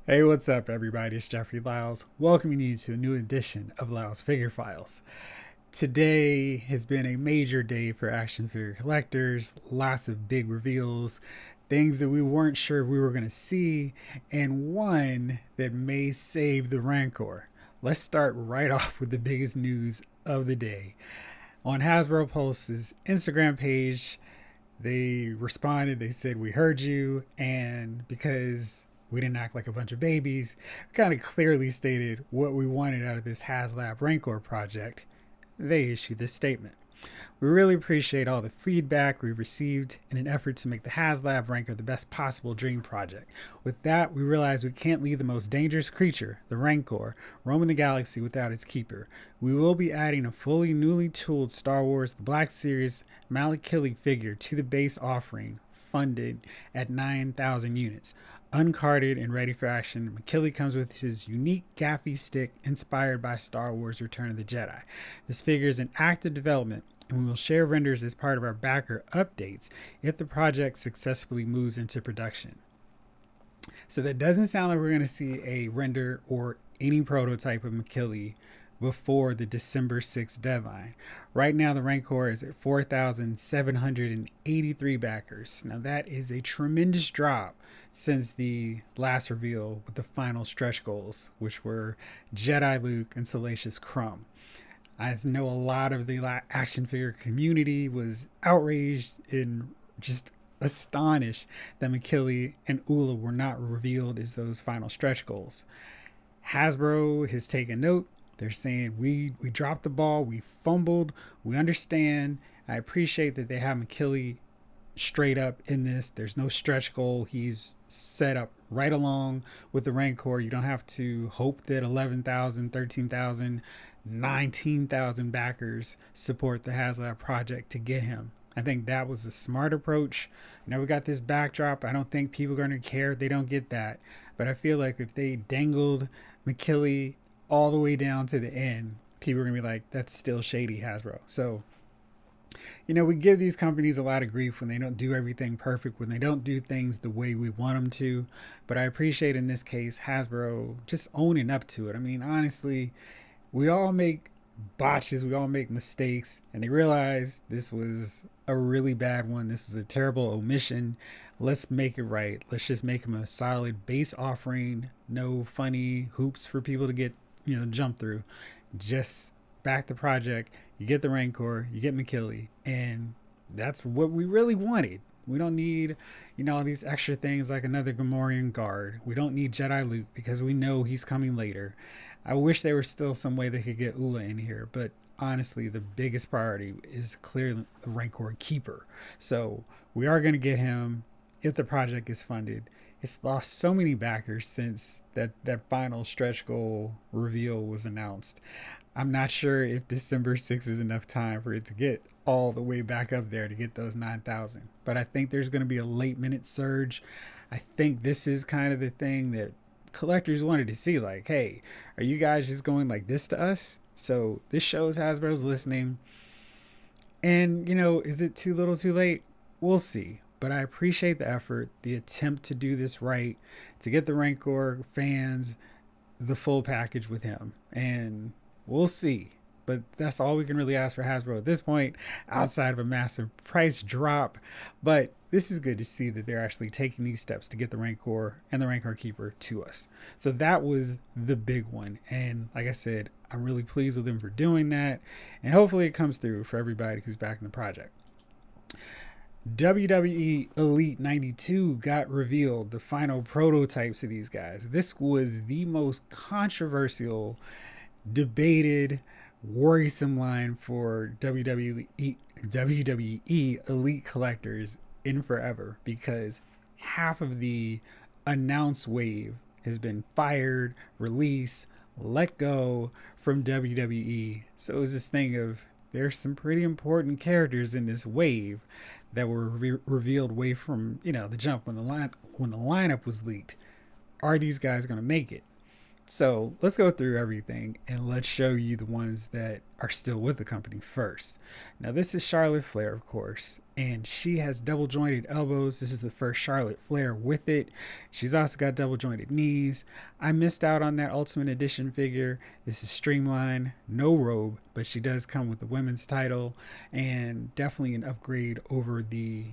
Hey, what's up, everybody? It's Jeffrey Lyles, welcoming you to a new edition of Lyles Figure Files. Today has been a major day for action figure collectors, lots of big reveals, things that we weren't sure we were going to see, and one that may save the Rancor. Let's start right off with the biggest news of the day. On Hasbro Pulse's Instagram page, they responded, they said, "We heard you," and because we didn't act like a bunch of babies, kind of clearly stated what we wanted out of this HasLab Rancor project, they issued this statement. "We really appreciate all the feedback we've received in an effort to make the HasLab Rancor the best possible dream project. With that, we realize we can't leave the most dangerous creature, the Rancor, roaming the galaxy without its keeper. We will be adding a fully newly tooled Star Wars The Black Series Malakili figure to the base offering, funded at 9,000 units. Uncarded and ready for action, McKilly comes with his unique gaffy stick inspired by Star Wars Return of the Jedi. This figure is in active development, and we will share renders as part of our backer updates if the project successfully moves into production." So that doesn't sound like we're going to see a render or any prototype of McKilly before the December 6th deadline. Right now, the Rancor is at 4,783 backers. Now, that is a tremendous drop since the last reveal with the final stretch goals, which were Jedi Luke and Salacious Crumb. I know a lot of the action figure community was outraged and just astonished that McKilly and Ula were not revealed as those final stretch goals. Hasbro has taken note. They're saying we dropped the ball, we fumbled, we understand. I appreciate that they have McKilly straight up in this. There's no stretch goal. He's set up right along with the Rancor. You don't have to hope that 11,000, 13,000, 19,000 backers support the HasLab project to get him. I think that was a smart approach. Now we got this backdrop. I don't think people are going to care if they don't get that. But I feel like if they dangled McKilly all the way down to the end, people are going to be like, that's still shady, Hasbro. So, we give these companies a lot of grief when they don't do everything perfect, when they don't do things the way we want them to. But I appreciate in this case Hasbro just owning up to it. I mean, honestly, we all make botches, we all make mistakes, and they realize this was a really bad one. This was a terrible omission. Let's make it right. Let's just make them a solid base offering. No funny hoops for people to get, jump through. Just back the project. You get the Rancor, you get McKilly, and that's what we really wanted. We don't need, all these extra things like another Gamorrean guard. We don't need Jedi Luke because we know he's coming later. I wish there was still some way they could get Ula in here, but honestly, the biggest priority is clearly the Rancor Keeper. So we are going to get him if the project is funded. It's lost so many backers since that final stretch goal reveal was announced. I'm not sure if December 6th is enough time for it to get all the way back up there to get those 9,000. But I think there's going to be a late minute surge. I think this is kind of the thing that collectors wanted to see. Like, hey, are you guys just going like this to us? So this shows Hasbro's listening. And, is it too little too late? We'll see. But I appreciate the effort, the attempt to do this right, to get the Rancor fans the full package with him. And we'll see. But that's all we can really ask for Hasbro at this point, outside of a massive price drop. But this is good to see that they're actually taking these steps to get the Rancor and the Rancor Keeper to us. So that was the big one. And like I said, I'm really pleased with them for doing that. And hopefully it comes through for everybody who's back in the project. WWE Elite 92 got revealed, the final prototypes of these guys. This was the most controversial, debated, worrisome line for WWE Elite collectors in forever, because half of the announced wave has been fired, released, let go from WWE. So it was this thing of there's some pretty important characters in this wave that were revealed way from the jump when the lineup was leaked. Are these guys going to make it? So let's go through everything and let's show you the ones that are still with the company first. Now, this is Charlotte Flair, of course, and she has double jointed elbows. This is the first Charlotte Flair with it. She's also got double jointed knees. I missed out on that Ultimate Edition figure. This is streamlined, no robe, but she does come with the women's title and definitely an upgrade over the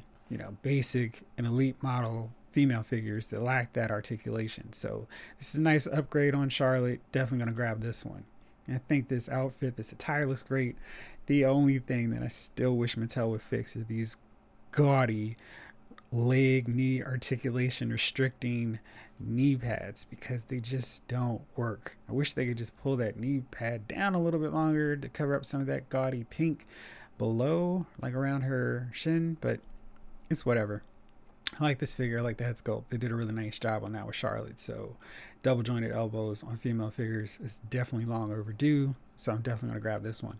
basic and elite model female figures that lack that articulation. So this is a nice upgrade on Charlotte. Definitely going to grab this one. And I think this outfit, this attire looks great. The only thing that I still wish Mattel would fix are these gaudy leg knee articulation restricting knee pads, because they just don't work. I wish they could just pull that knee pad down a little bit longer to cover up some of that gaudy pink below, like around her shin, but it's whatever. I like this figure. I like the head sculpt. They did a really nice job on that with Charlotte. So double jointed elbows on female figures is definitely long overdue. So I'm definitely going to grab this one.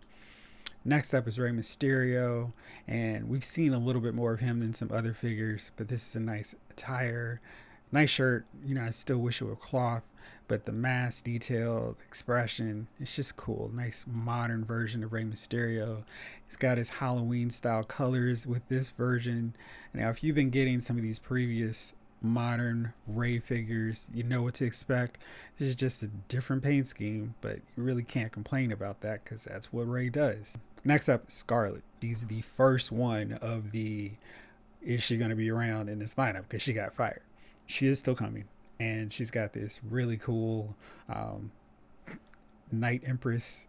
Next up is Rey Mysterio. And we've seen a little bit more of him than some other figures. But this is a nice attire. Nice shirt. I still wish it were cloth. But the mask detail, the expression, it's just cool. Nice modern version of Rey Mysterio. He's got his Halloween style colors with this version. Now, if you've been getting some of these previous modern Rey figures, you know what to expect. This is just a different paint scheme, but you really can't complain about that because that's what Rey does. Next up is Scarlett. She's the first one of the is she going to be around in this lineup because she got fired. She is still coming. And she's got this really cool Night Empress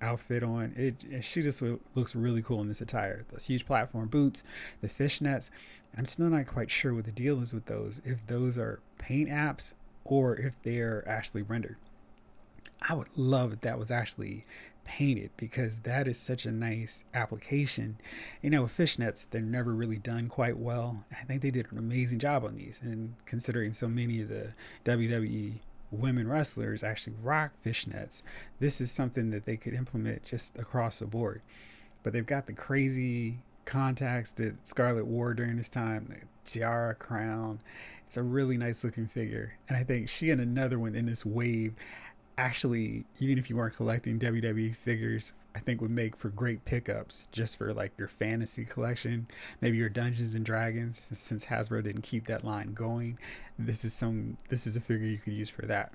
outfit on. She just looks really cool in this attire. Those huge platform boots, the fishnets. I'm still not quite sure what the deal is with those. If those are paint apps or if they're actually rendered. I would love if that was actually painted, because that is such a nice application. With fishnets, they're never really done quite well. I think they did an amazing job on these, and considering so many of the WWE women wrestlers actually rock fishnets, this is something that they could implement just across the board. But they've got the crazy contacts that Scarlett wore during this time, the tiara, crown. It's a really nice looking figure, and I think she and another one in this wave actually, even if you weren't collecting WWE figures, I think would make for great pickups just for like your fantasy collection, maybe your Dungeons and Dragons. Since Hasbro didn't keep that line going, this is a figure you could use for that.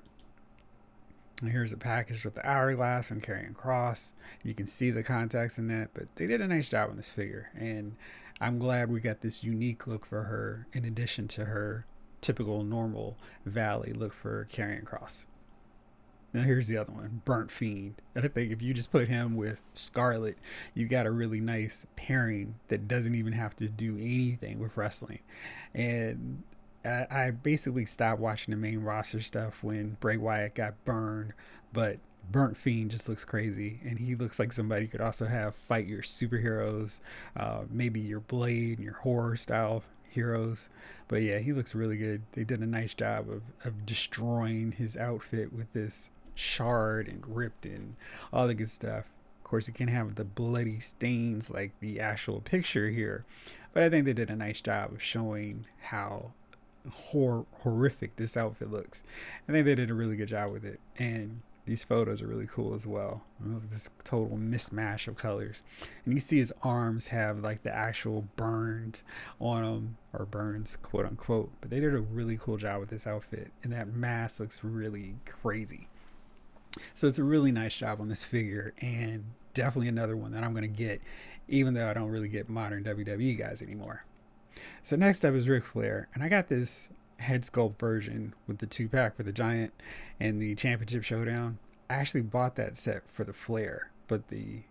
And here's a package with the hourglass and carrying cross. You can see the contacts in that, but they did a nice job on this figure, and I'm glad we got this unique look for her in addition to her typical normal Valley look for carrying cross. Now here's the other one, Burnt Fiend. And I think if you just put him with Scarlett, you got a really nice pairing that doesn't even have to do anything with wrestling. And I basically stopped watching the main roster stuff when Bray Wyatt got burned, but Burnt Fiend just looks crazy, and he looks like somebody you could also have fight your superheroes, maybe your Blade and your horror style heroes. But yeah, he looks really good. They did a nice job of destroying his outfit with this shard and ripped and all the good stuff. Of course, you can't have the bloody stains like the actual picture here, but I think they did a nice job of showing how horrific this outfit looks. I think they did a really good job with it, and these photos are really cool as well. This total mismatch of colors, and you see his arms have like the actual burns on them, or burns quote unquote, but they did a really cool job with this outfit, and that mask looks really crazy. So it's a really nice job on this figure, and definitely another one that I'm going to get, even though I don't really get modern WWE guys anymore. So next up is Ric Flair, and I got this head sculpt version with the 2-pack for the Giant and the Championship Showdown. I actually bought that set for the Flair, but the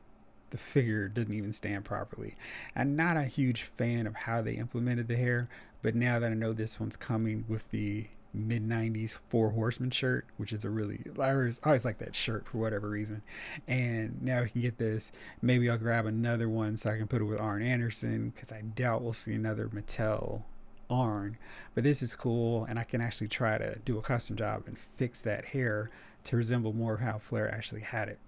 figure didn't even stand properly. I'm not a huge fan of how they implemented the hair, but now that I know this one's coming with the mid-90s Four Horsemen shirt, which is I always like that shirt for whatever reason, and now I can get this. Maybe I'll grab another one so I can put it with Arn Anderson, because I doubt we'll see another Mattel Arn, but this is cool, and I can actually try to do a custom job and fix that hair to resemble more of how Flair actually had it.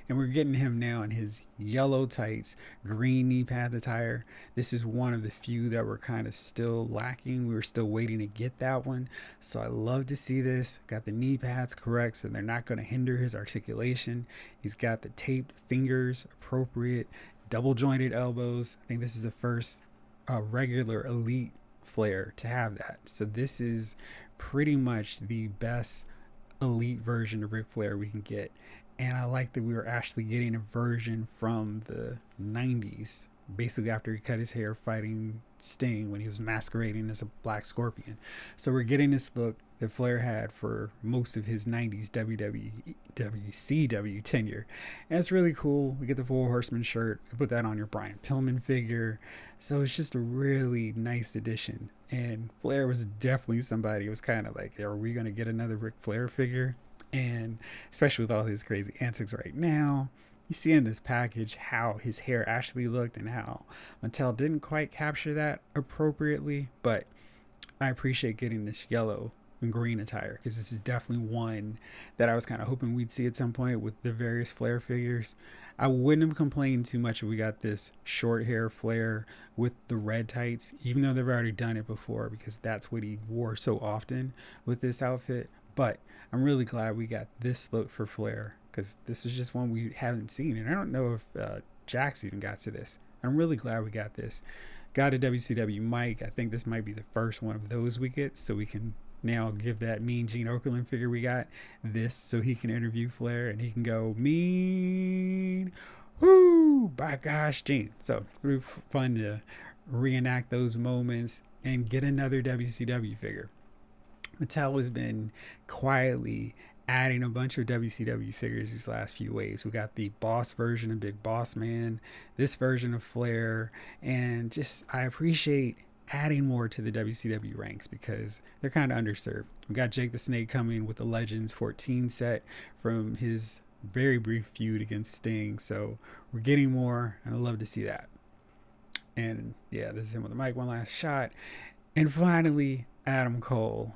And we're getting him now in his yellow tights, green knee pad attire. This is one of the few that were kind of still lacking. We were still waiting to get that one. So I love to see this. Got the knee pads correct, so they're not going to hinder his articulation. He's got the taped fingers appropriate, double jointed elbows. I think this is the first regular Elite Flair to have that. So this is pretty much the best Elite version of Ric Flair we can get. And I like that we were actually getting a version from the 90s, basically after he cut his hair fighting Sting when he was masquerading as a Black Scorpion. So we're getting this look that Flair had for most of his 90s WCW tenure. And it's really cool. We get the Four Horsemen shirt. You put that on your Brian Pillman figure. So it's just a really nice addition. And Flair was definitely somebody who was kind of like, are we going to get another Ric Flair figure? And especially with all his crazy antics right now, you see in this package how his hair actually looked and how Mattel didn't quite capture that appropriately. But I appreciate getting this yellow and green attire because this is definitely one that I was kind of hoping we'd see at some point with the various Flair figures. I wouldn't have complained too much if we got this short hair Flair with the red tights, even though they've already done it before, because that's what he wore so often with this outfit. But I'm really glad we got this look for Flair because this is just one we haven't seen. And I don't know if Jax even got to this. I'm really glad we got this. Got a WCW mic. I think this might be the first one of those we get, so we can now give that Mean Gene Okerlund figure we got this so he can interview Flair and he can go, mean, whoo, by gosh, Gene. So it'll be fun to reenact those moments and get another WCW figure. Mattel has been quietly adding a bunch of WCW figures these last few waves. We got the Boss version of Big Boss Man, this version of Flair, and just I appreciate adding more to the WCW ranks because they're kind of underserved. We got Jake the Snake coming with the Legends 14 set from his very brief feud against Sting, so we're getting more, and I love to see that. And yeah, this is him with the mic, one last shot. And finally, Adam Cole.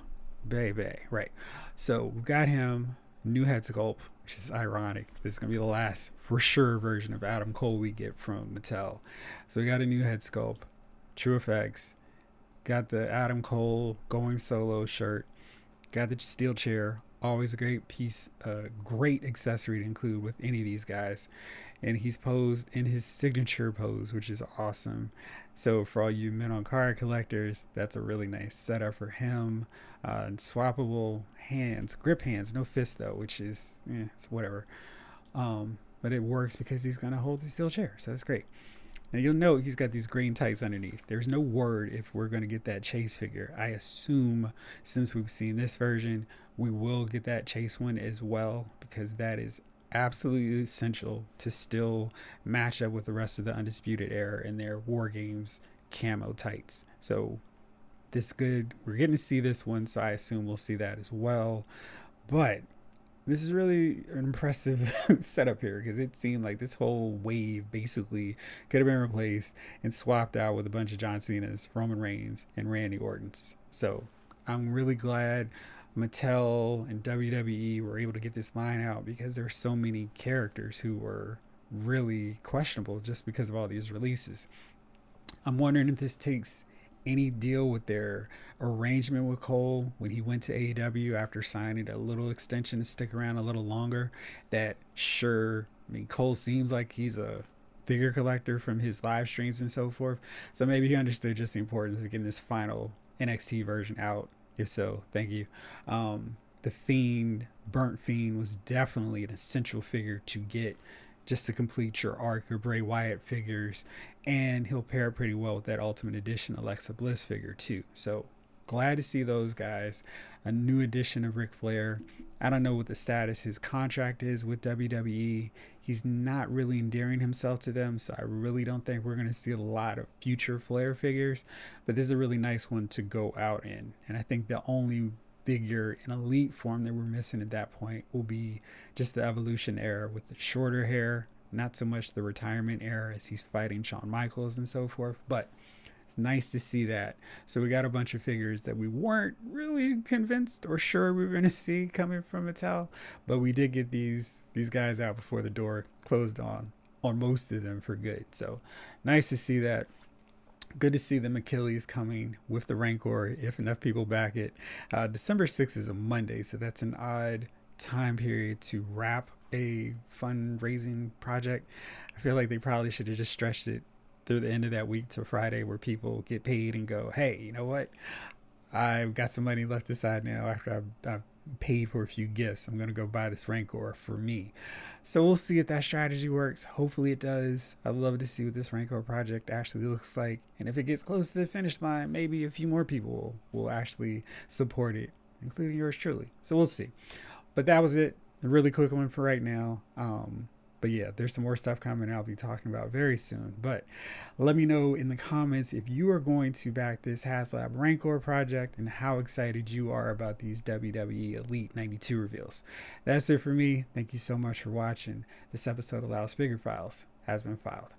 Baby, right. So we've got him, new head sculpt, which is ironic. This is going to be the last, for sure, version of Adam Cole we get from Mattel. So we got a new head sculpt, True Effects, got the Adam Cole going solo shirt, got the steel chair, always a great piece, great accessory to include with any of these guys. And he's posed in his signature pose, which is awesome. So for all you men on card collectors, that's a really nice setup for him. Swappable hands, grip hands, no fist though, which is it's whatever. But it works because he's gonna hold the steel chair, so that's great. Now you'll note he's got these green tights underneath. There's no word if we're gonna get that Chase figure. I assume since we've seen this version, we will get that Chase one as well because that is absolutely essential to still match up with the rest of the Undisputed Era in their War Games camo tights. So this good. We're getting to see this one, so I assume we'll see that as well. But this is really an impressive setup here because it seemed like this whole wave basically could have been replaced and swapped out with a bunch of John Cena's, Roman Reigns, and Randy Orton's. So I'm really glad Mattel and WWE were able to get this line out because there are so many characters who were really questionable just because of all these releases. I'm wondering if this takes any deal with their arrangement with Cole when he went to AEW after signing a little extension to stick around a little longer. That sure, I mean, Cole seems like he's a figure collector from his live streams and so forth. So maybe he understood just the importance of getting this final NXT version out. If so, thank you. The Fiend, Burnt Fiend, was definitely an essential figure to get just to complete your arc of Bray Wyatt figures. And he'll pair pretty well with that Ultimate Edition Alexa Bliss figure too. So glad to see those guys. A new edition of Ric Flair. I don't know what the status his contract is with WWE. He's not really endearing himself to them, so I really don't think we're going to see a lot of future Flair figures. But this is a really nice one to go out in. And I think the only figure in Elite form that we're missing at that point will be just the Evolution era with the shorter hair. Not so much the retirement era as he's fighting Shawn Michaels and so forth. But It's nice to see that. So we got a bunch of figures that we weren't really convinced or sure we were going to see coming from Mattel, but we did get these guys out before the door closed on most of them for good. So nice to see that. Good to see the Malakili coming with the Rancor if enough people back it. December 6th is a Monday, so that's an odd time period to wrap a fundraising project. I feel like they probably should have just stretched it through the end of that week to Friday, where people get paid and go, hey, you know what? I've got some money left aside now after I've paid for a few gifts. I'm going to go buy this Rancor for me. So we'll see if that strategy works. Hopefully it does. I'd love to see what this Rancor project actually looks like. And if it gets close to the finish line, maybe a few more people will actually support it, including yours truly. So we'll see. But that was it. A really quick one for right now. But yeah, there's some more stuff coming I'll be talking about very soon. But let me know in the comments if you are going to back this HasLab Rancor project and how excited you are about these WWE Elite 92 reveals. That's it for me. Thank you so much for watching. This episode of Lyles Figure Files has been filed.